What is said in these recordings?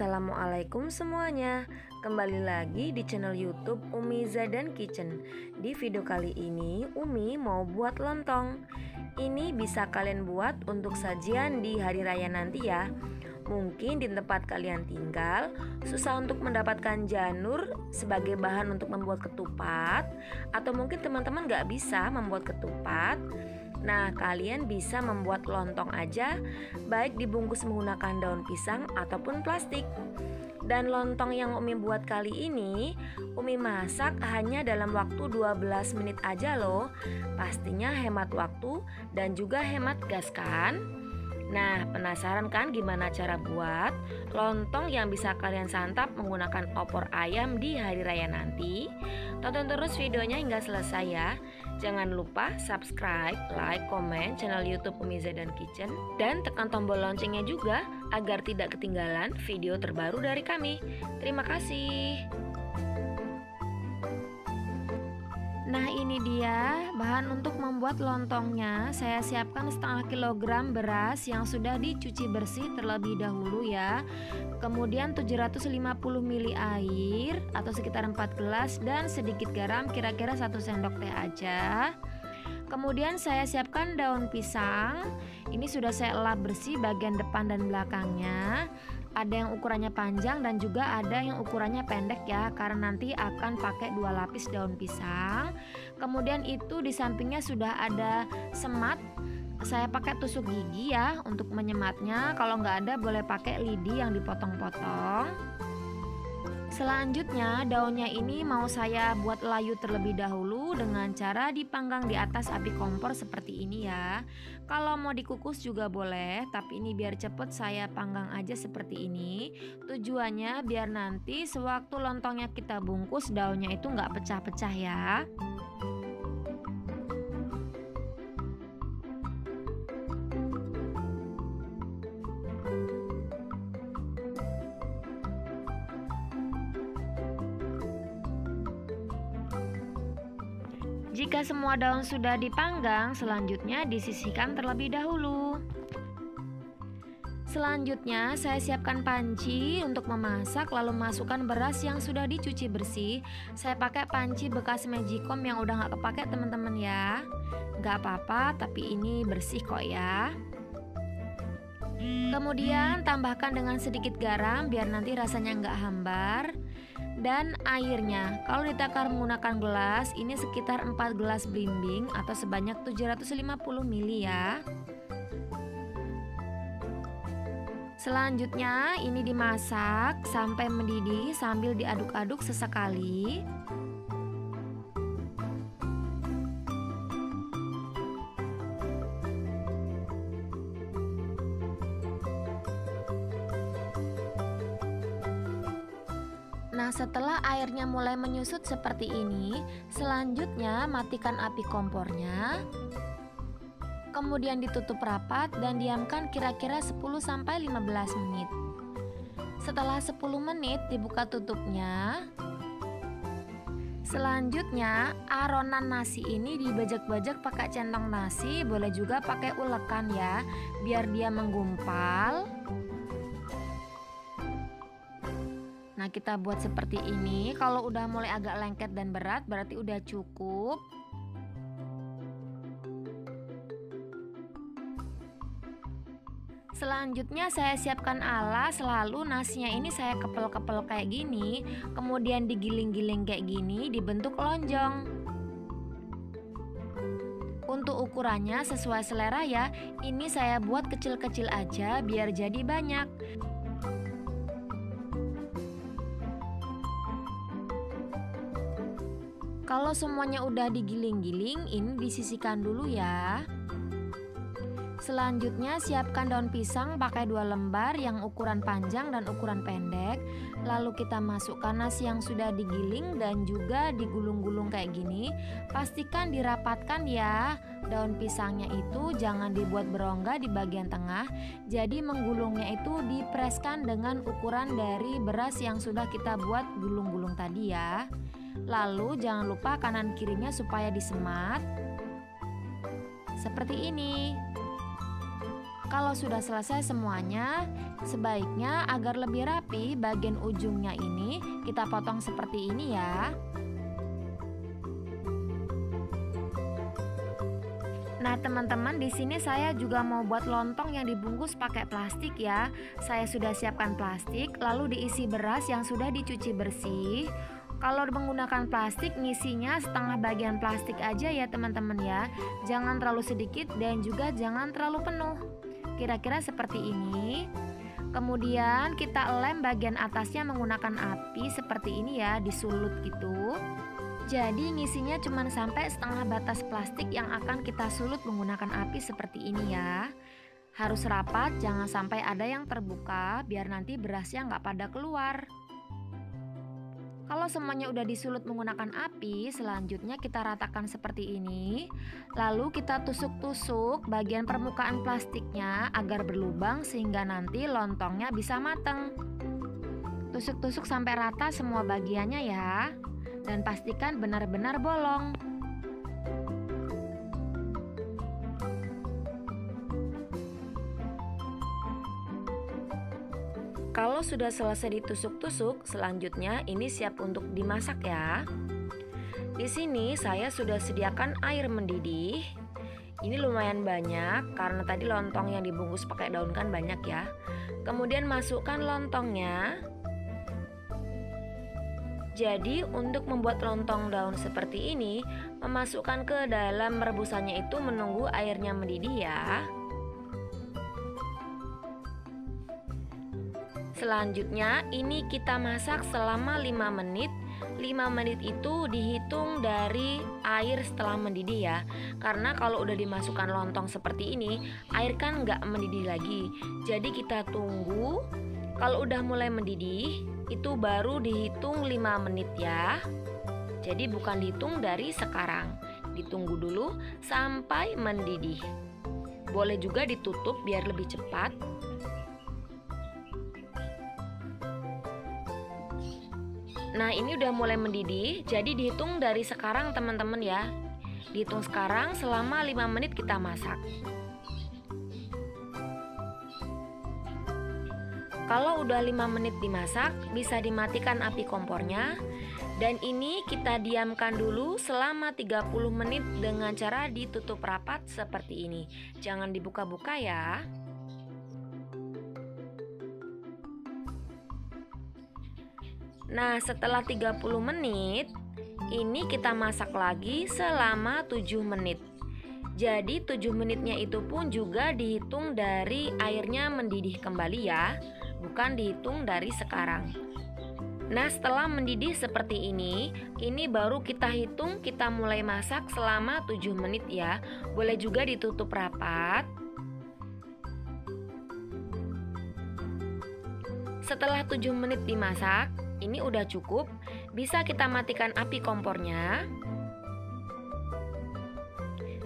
Assalamualaikum semuanya. Kembali lagi di channel YouTube Umi Zadan Kitchen. Di video kali ini Umi mau buat lontong. Ini bisa kalian buat untuk sajian di hari raya nanti ya. Mungkin di tempat kalian tinggal susah untuk mendapatkan janur sebagai bahan untuk membuat ketupat, atau mungkin teman-teman gak bisa membuat ketupat. Nah, kalian bisa membuat lontong aja, baik dibungkus menggunakan daun pisang ataupun plastik. Dan lontong yang Umi buat kali ini, Umi masak hanya dalam waktu 12 menit aja loh. Pastinya hemat waktu dan juga hemat gas kan? Nah, penasaran kan gimana cara buat lontong yang bisa kalian santap menggunakan opor ayam di hari raya nanti? Tonton terus videonya hingga selesai ya. Jangan lupa subscribe, like, komen channel YouTube Umi Zadan Kitchen, dan tekan tombol loncengnya juga agar tidak ketinggalan video terbaru dari kami. Terima kasih. Nah, ini dia bahan untuk membuat lontongnya. Saya siapkan setengah kilogram beras yang sudah dicuci bersih terlebih dahulu ya. Kemudian 750 ml air atau sekitar 4 gelas, dan sedikit garam kira-kira 1 sendok teh aja. Kemudian saya siapkan daun pisang. Ini sudah saya elap bersih bagian depan dan belakangnya. Ada yang ukurannya panjang dan juga ada yang ukurannya pendek ya, karena nanti akan pakai 2 lapis daun pisang. Kemudian itu di sampingnya sudah ada semat. Saya pakai tusuk gigi ya untuk menyematnya. Kalau nggak ada boleh pakai lidi yang dipotong-potong. Selanjutnya daunnya ini mau saya buat layu terlebih dahulu dengan cara dipanggang di atas api kompor seperti ini ya. Kalau mau dikukus juga boleh, tapi ini biar cepet saya panggang aja seperti ini. Tujuannya biar nanti sewaktu lontongnya kita bungkus daunnya itu nggak pecah-pecah ya. Jika semua daun sudah dipanggang, selanjutnya disisihkan terlebih dahulu. Selanjutnya saya siapkan panci untuk memasak, lalu masukkan beras yang sudah dicuci bersih. Saya pakai panci bekas Magicom yang udah gak kepake teman-teman ya. Gak apa-apa, tapi ini bersih kok ya. Kemudian tambahkan dengan sedikit garam biar nanti rasanya nggak hambar. Dan airnya, kalau ditakar menggunakan gelas, ini sekitar 4 gelas belimbing atau sebanyak 750 ml ya. Selanjutnya ini dimasak sampai mendidih sambil diaduk-aduk sesekali. Nah, setelah airnya mulai menyusut seperti ini, selanjutnya matikan api kompornya. Kemudian ditutup rapat dan diamkan kira-kira 10-15 menit. Setelah 10 menit dibuka tutupnya. Selanjutnya aronan nasi ini dibajak-bajak pakai centong nasi, boleh juga pakai ulekan ya, biar dia menggumpal. Nah, kita buat seperti ini. Kalau udah mulai agak lengket dan berat berarti udah cukup. Selanjutnya saya siapkan alas, lalu nasinya ini saya kepel-kepel kayak gini, kemudian digiling-giling kayak gini, dibentuk lonjong. Untuk ukurannya sesuai selera ya. Ini saya buat kecil-kecil aja biar jadi banyak. Kalau semuanya udah digiling-giling, ini disisihkan dulu ya. Selanjutnya siapkan daun pisang pakai 2 lembar yang ukuran panjang dan ukuran pendek. Lalu kita masukkan nasi yang sudah digiling dan juga digulung-gulung kayak gini. Pastikan dirapatkan ya. Daun pisangnya itu jangan dibuat berongga di bagian tengah. Jadi menggulungnya itu dipreskan dengan ukuran dari beras yang sudah kita buat gulung-gulung tadi ya. Lalu jangan lupa kanan kirinya supaya disemat seperti ini. Kalau sudah selesai semuanya, sebaiknya agar lebih rapi bagian ujungnya ini kita potong seperti ini ya. Nah, teman-teman, di sini saya juga mau buat lontong yang dibungkus pakai plastik ya. Saya sudah siapkan plastik, lalu diisi beras yang sudah dicuci bersih. Kalau menggunakan plastik, ngisinya setengah bagian plastik aja ya teman-teman ya. Jangan terlalu sedikit dan juga jangan terlalu penuh. Kira-kira seperti ini. Kemudian kita lem bagian atasnya menggunakan api seperti ini ya, disulut gitu. Jadi ngisinya cuma sampai setengah batas plastik yang akan kita sulut menggunakan api seperti ini ya. Harus rapat, jangan sampai ada yang terbuka biar nanti berasnya nggak pada keluar. Kalau semuanya udah disulut menggunakan api, selanjutnya kita ratakan seperti ini. Lalu kita tusuk-tusuk bagian permukaan plastiknya agar berlubang sehingga nanti lontongnya bisa mateng. Tusuk-tusuk sampai rata semua bagiannya ya. Dan pastikan benar-benar bolong. Kalau sudah selesai ditusuk-tusuk, selanjutnya ini siap untuk dimasak ya. Di sini saya sudah sediakan air mendidih. Ini lumayan banyak karena tadi lontong yang dibungkus pakai daun kan banyak ya. Kemudian masukkan lontongnya. Jadi untuk membuat lontong daun seperti ini, memasukkan ke dalam rebusannya itu menunggu airnya mendidih ya. Selanjutnya ini kita masak selama 5 menit. 5 menit itu dihitung dari air setelah mendidih ya. Karena kalau udah dimasukkan lontong seperti ini, air kan nggak mendidih lagi. Jadi kita tunggu. Kalau udah mulai mendidih, itu baru dihitung 5 menit ya. Jadi bukan dihitung dari sekarang. Ditunggu dulu sampai mendidih. Boleh juga ditutup biar lebih cepat. Nah, ini udah mulai mendidih, jadi dihitung dari sekarang teman-teman ya. Dihitung sekarang selama 5 menit kita masak. Kalau udah 5 menit dimasak, bisa dimatikan api kompornya. Dan ini kita diamkan dulu selama 30 menit dengan cara ditutup rapat seperti ini. Jangan dibuka-buka ya. Nah, setelah 30 menit, ini kita masak lagi selama 7 menit. Jadi 7 menitnya itu pun juga dihitung dari airnya mendidih kembali ya, bukan dihitung dari sekarang. Nah, setelah mendidih seperti ini baru kita hitung kita mulai masak selama 7 menit ya. Boleh juga ditutup rapat. Setelah 7 menit dimasak, ini udah cukup, bisa kita matikan api kompornya.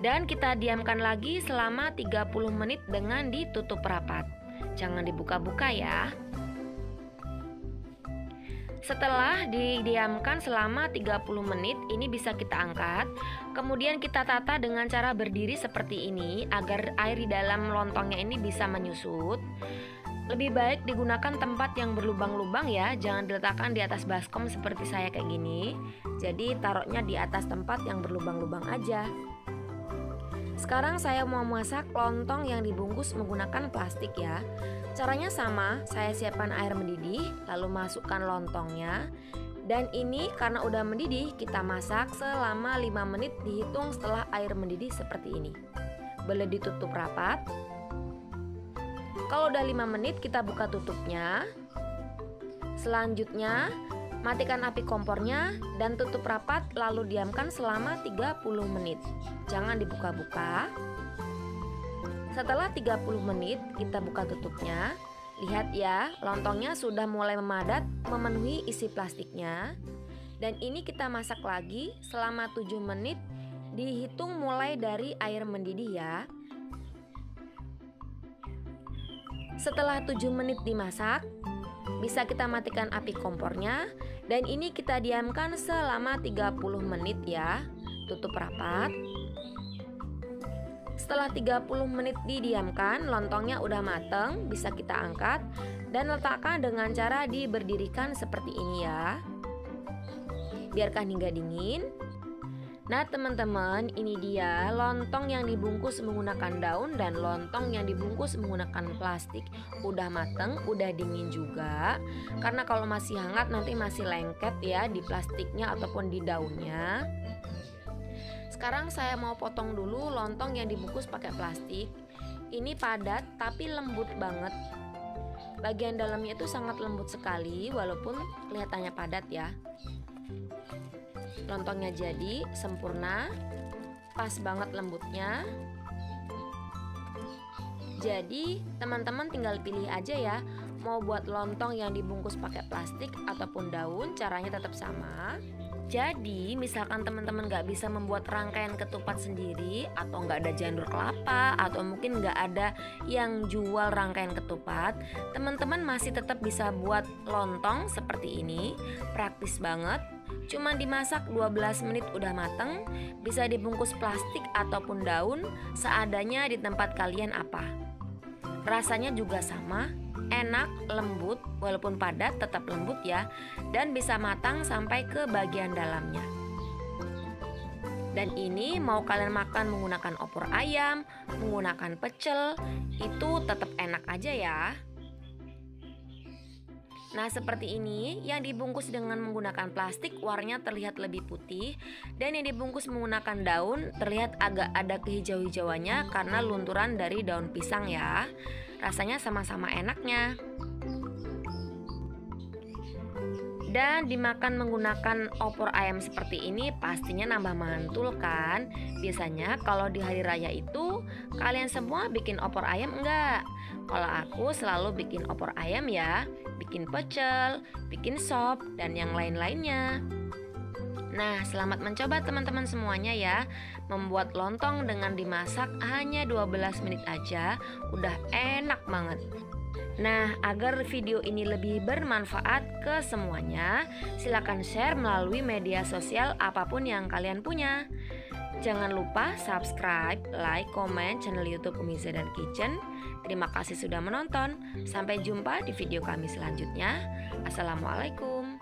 Dan kita diamkan lagi selama 30 menit dengan ditutup rapat. Jangan dibuka-buka ya. Setelah didiamkan selama 30 menit, ini bisa kita angkat. Kemudian kita tata dengan cara berdiri seperti ini agar air di dalam lontongnya ini bisa menyusut. Lebih baik digunakan tempat yang berlubang-lubang ya, jangan diletakkan di atas baskom seperti saya kayak gini. Jadi taruhnya di atas tempat yang berlubang-lubang aja. Sekarang saya mau masak lontong yang dibungkus menggunakan plastik ya. Caranya sama, saya siapkan air mendidih, lalu masukkan lontongnya. Dan ini karena udah mendidih, kita masak selama 5 menit dihitung setelah air mendidih seperti ini. Boleh ditutup rapat. Kalau udah 5 menit kita buka tutupnya. Selanjutnya matikan api kompornya dan tutup rapat lalu diamkan selama 30 menit. Jangan dibuka-buka. Setelah 30 menit kita buka tutupnya. Lihat ya, lontongnya sudah mulai memadat memenuhi isi plastiknya. Dan ini kita masak lagi selama 7 menit dihitung mulai dari air mendidih ya. Setelah 7 menit dimasak, bisa kita matikan api kompornya dan ini kita diamkan selama 30 menit ya. Tutup rapat. Setelah 30 menit didiamkan, lontongnya udah mateng, bisa kita angkat dan letakkan dengan cara diberdirikan seperti ini ya. Biarkan hingga dingin. Nah teman-teman, ini dia lontong yang dibungkus menggunakan daun dan lontong yang dibungkus menggunakan plastik. Udah mateng, udah dingin juga. Karena kalau masih hangat nanti masih lengket ya di plastiknya ataupun di daunnya. Sekarang saya mau potong dulu lontong yang dibungkus pakai plastik. Ini padat tapi lembut banget. Bagian dalamnya itu sangat lembut sekali walaupun kelihatannya padat ya. Lontongnya jadi sempurna, pas banget lembutnya. Jadi teman-teman tinggal pilih aja ya, mau buat lontong yang dibungkus pakai plastik ataupun daun, caranya tetap sama. Jadi misalkan teman-teman gak bisa membuat rangkaian ketupat sendiri, atau gak ada janur kelapa, atau mungkin gak ada yang jual rangkaian ketupat, teman-teman masih tetap bisa buat lontong seperti ini. Praktis banget. Cuma dimasak 12 menit udah mateng, bisa dibungkus plastik ataupun daun seadanya di tempat kalian apa. Rasanya juga sama, enak, lembut, walaupun padat tetap lembut ya, dan bisa matang sampai ke bagian dalamnya. Dan ini mau kalian makan menggunakan opor ayam, menggunakan pecel, itu tetap enak aja ya. Nah seperti ini, yang dibungkus dengan menggunakan plastik warnanya terlihat lebih putih, dan yang dibungkus menggunakan daun terlihat agak ada kehijau-hijauannya karena lunturan dari daun pisang ya. Rasanya sama-sama enaknya. Dan dimakan menggunakan opor ayam seperti ini pastinya nambah mantul kan. Biasanya kalau di hari raya itu kalian semua bikin opor ayam enggak? Kalau aku selalu bikin opor ayam ya, bikin pecel, bikin sop, dan yang lain-lainnya. Nah, selamat mencoba teman-teman semuanya ya. Membuat lontong dengan dimasak hanya 12 menit aja, udah enak banget. Nah, agar video ini lebih bermanfaat ke semuanya, silakan share melalui media sosial apapun yang kalian punya. Jangan lupa subscribe, like, komen channel YouTube Umiza dan Kitchen. Terima kasih sudah menonton. Sampai jumpa di video kami selanjutnya. Assalamualaikum.